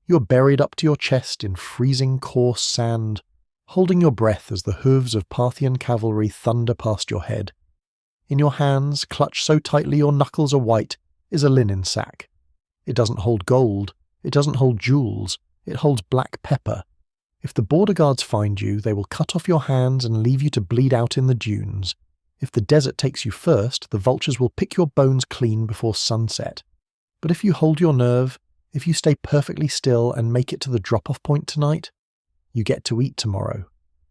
You're buried up to your chest in freezing coarse sand, holding your breath as the hooves of Parthian cavalry thunder past your head. In your hands, clutched so tightly your knuckles are white, is a linen sack. It doesn't hold gold, it doesn't hold jewels, it holds black pepper. If the border guards find you, they will cut off your hands and leave you to bleed out in the dunes. If the desert takes you first, the vultures will pick your bones clean before sunset. But if you hold your nerve, if you stay perfectly still and make it to the drop-off point tonight, you get to eat tomorrow.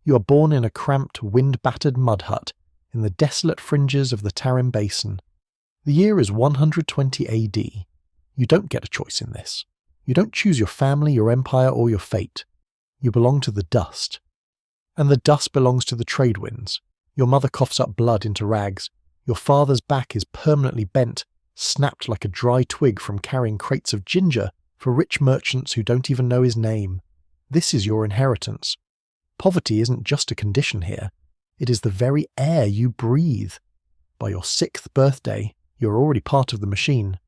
You are born in a cramped, wind-battered mud hut in the desolate fringes of the Tarim Basin. The year is 120 AD. You don't get a choice in this. You don't choose your family, your empire, or your fate. You belong to the dust. And the dust belongs to the trade winds. Your mother coughs up blood into rags. Your father's back is permanently bent, snapped like a dry twig from carrying crates of ginger for rich merchants who don't even know his name. This is your inheritance. Poverty isn't just a condition here. It is the very air you breathe. By your 6th birthday, you're already part of the machine.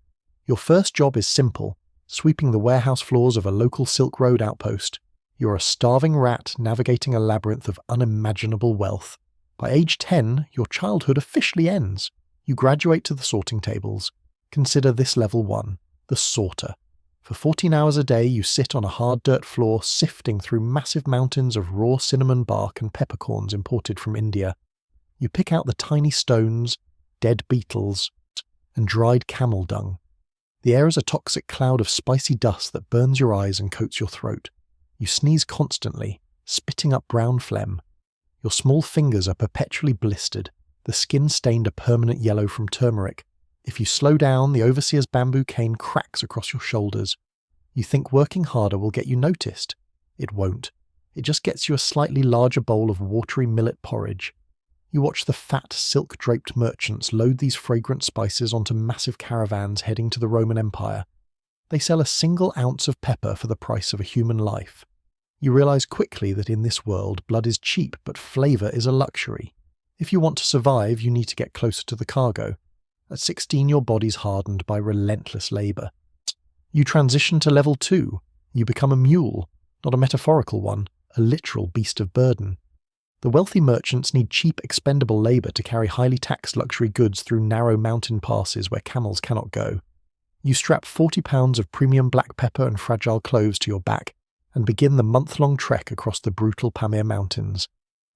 Your first job is simple, sweeping the warehouse floors of a local Silk Road outpost. You're a starving rat navigating a labyrinth of unimaginable wealth. By age 10, your childhood officially ends. You graduate to the sorting tables. Consider this level 1, the sorter. For 14 hours a day, you sit on a hard dirt floor sifting through massive mountains of raw cinnamon bark and peppercorns imported from India. You pick out the tiny stones, dead beetles, and dried camel dung. The air is a toxic cloud of spicy dust that burns your eyes and coats your throat. You sneeze constantly, spitting up brown phlegm. Your small fingers are perpetually blistered, the skin stained a permanent yellow from turmeric. If you slow down, the overseer's bamboo cane cracks across your shoulders. You think working harder will get you noticed. It won't. It just gets you a slightly larger bowl of watery millet porridge. You watch the fat, silk-draped merchants load these fragrant spices onto massive caravans heading to the Roman Empire. They sell a single ounce of pepper for the price of a human life. You realize quickly that in this world, blood is cheap, but flavor is a luxury. If you want to survive, you need to get closer to the cargo. At 16, your body's hardened by relentless labor. You transition to level 2. You become a mule, not a metaphorical one, a literal beast of burden. The wealthy merchants need cheap, expendable labor to carry highly taxed luxury goods through narrow mountain passes where camels cannot go. You strap 40 pounds of premium black pepper and fragile cloves to your back and begin the month-long trek across the brutal Pamir Mountains.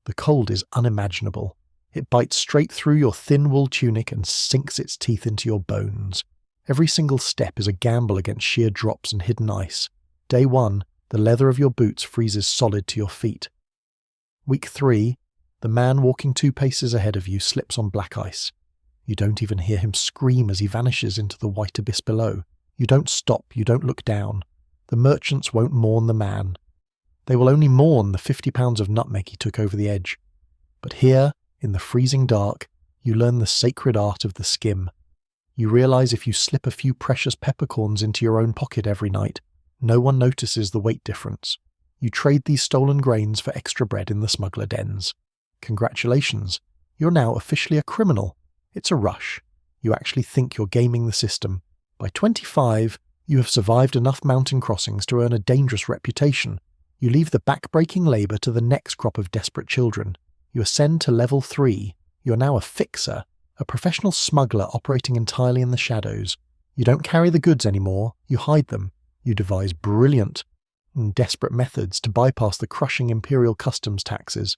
The cold is unimaginable. It bites straight through your thin wool tunic and sinks its teeth into your bones. Every single step is a gamble against sheer drops and hidden ice. Day 1, the leather of your boots freezes solid to your feet. Week 3, the man walking 2 paces ahead of you slips on black ice. You don't even hear him scream as he vanishes into the white abyss below. You don't stop, you don't look down. The merchants won't mourn the man. They will only mourn the 50 pounds of nutmeg he took over the edge. But here, in the freezing dark, you learn the sacred art of the skim. You realize if you slip a few precious peppercorns into your own pocket every night, no one notices the weight difference. You trade these stolen grains for extra bread in the smuggler dens. Congratulations, you're now officially a criminal. It's a rush. You actually think you're gaming the system. By 25, you have survived enough mountain crossings to earn a dangerous reputation. You leave the back-breaking labor to the next crop of desperate children. You ascend to level 3. You are now a fixer, a professional smuggler operating entirely in the shadows. You don't carry the goods anymore, you hide them. You devise brilliant and desperate methods to bypass the crushing imperial customs taxes.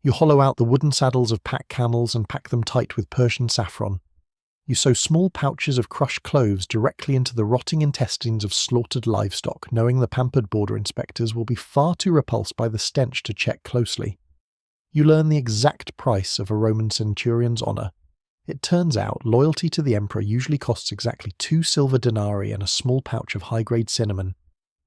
You hollow out the wooden saddles of pack camels and pack them tight with Persian saffron. You sew small pouches of crushed cloves directly into the rotting intestines of slaughtered livestock, knowing the pampered border inspectors will be far too repulsed by the stench to check closely. You learn the exact price of a Roman centurion's honour. It turns out loyalty to the emperor usually costs exactly 2 silver denarii and a small pouch of high-grade cinnamon.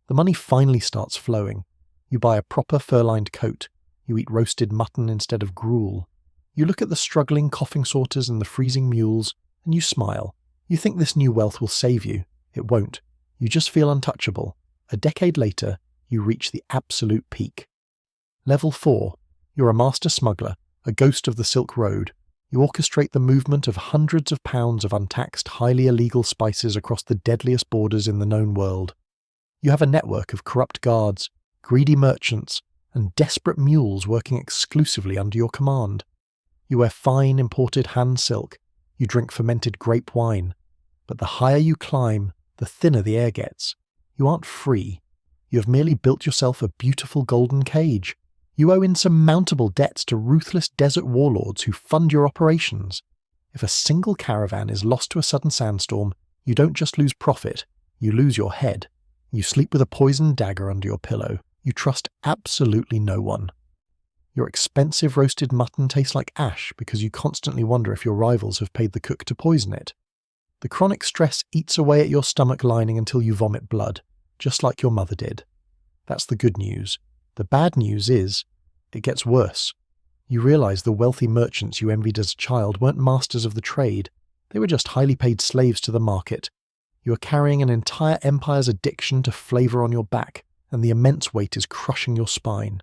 The money finally starts flowing. You buy a proper fur-lined coat. You eat roasted mutton instead of gruel. You look at the struggling coughing sorters and the freezing mules, and you smile. You think this new wealth will save you. It won't. You just feel untouchable. A decade later, you reach the absolute peak. Level 4. You're a master smuggler, a ghost of the Silk Road. You orchestrate the movement of hundreds of pounds of untaxed, highly illegal spices across the deadliest borders in the known world. You have a network of corrupt guards, greedy merchants, and desperate mules working exclusively under your command. You wear fine imported hand silk, you drink fermented grape wine, but the higher you climb, the thinner the air gets. You aren't free. You have merely built yourself a beautiful golden cage. You owe insurmountable debts to ruthless desert warlords who fund your operations. If a single caravan is lost to a sudden sandstorm, you don't just lose profit, you lose your head. You sleep with a poisoned dagger under your pillow. You trust absolutely no one. Your expensive roasted mutton tastes like ash because you constantly wonder if your rivals have paid the cook to poison it. The chronic stress eats away at your stomach lining until you vomit blood, just like your mother did. That's the good news. The bad news is, it gets worse. You realise the wealthy merchants you envied as a child weren't masters of the trade. They were just highly paid slaves to the market. You are carrying an entire empire's addiction to flavour on your back, and the immense weight is crushing your spine.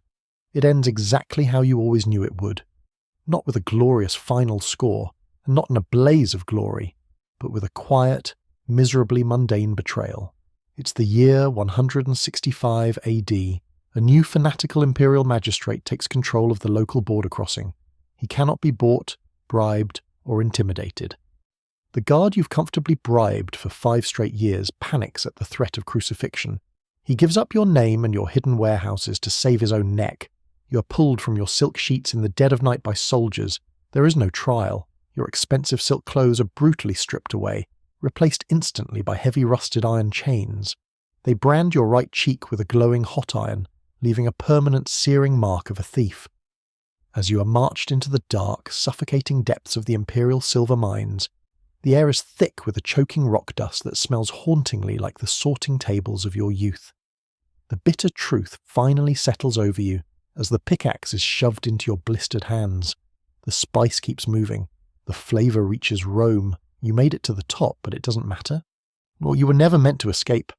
It ends exactly how you always knew it would. Not with a glorious final score, and not in a blaze of glory, but with a quiet, miserably mundane betrayal. It's the year 165 AD. A new fanatical imperial magistrate takes control of the local border crossing. He cannot be bought, bribed, or intimidated. The guard you've comfortably bribed for 5 straight years panics at the threat of crucifixion. He gives up your name and your hidden warehouses to save his own neck. You are pulled from your silk sheets in the dead of night by soldiers. There is no trial. Your expensive silk clothes are brutally stripped away, replaced instantly by heavy rusted iron chains. They brand your right cheek with a glowing hot iron, leaving a permanent searing mark of a thief. As you are marched into the dark, suffocating depths of the imperial silver mines, the air is thick with a choking rock dust that smells hauntingly like the sorting tables of your youth. The bitter truth finally settles over you as the pickaxe is shoved into your blistered hands. The spice keeps moving. The flavour reaches Rome. You made it to the top, but it doesn't matter. Well, you were never meant to escape.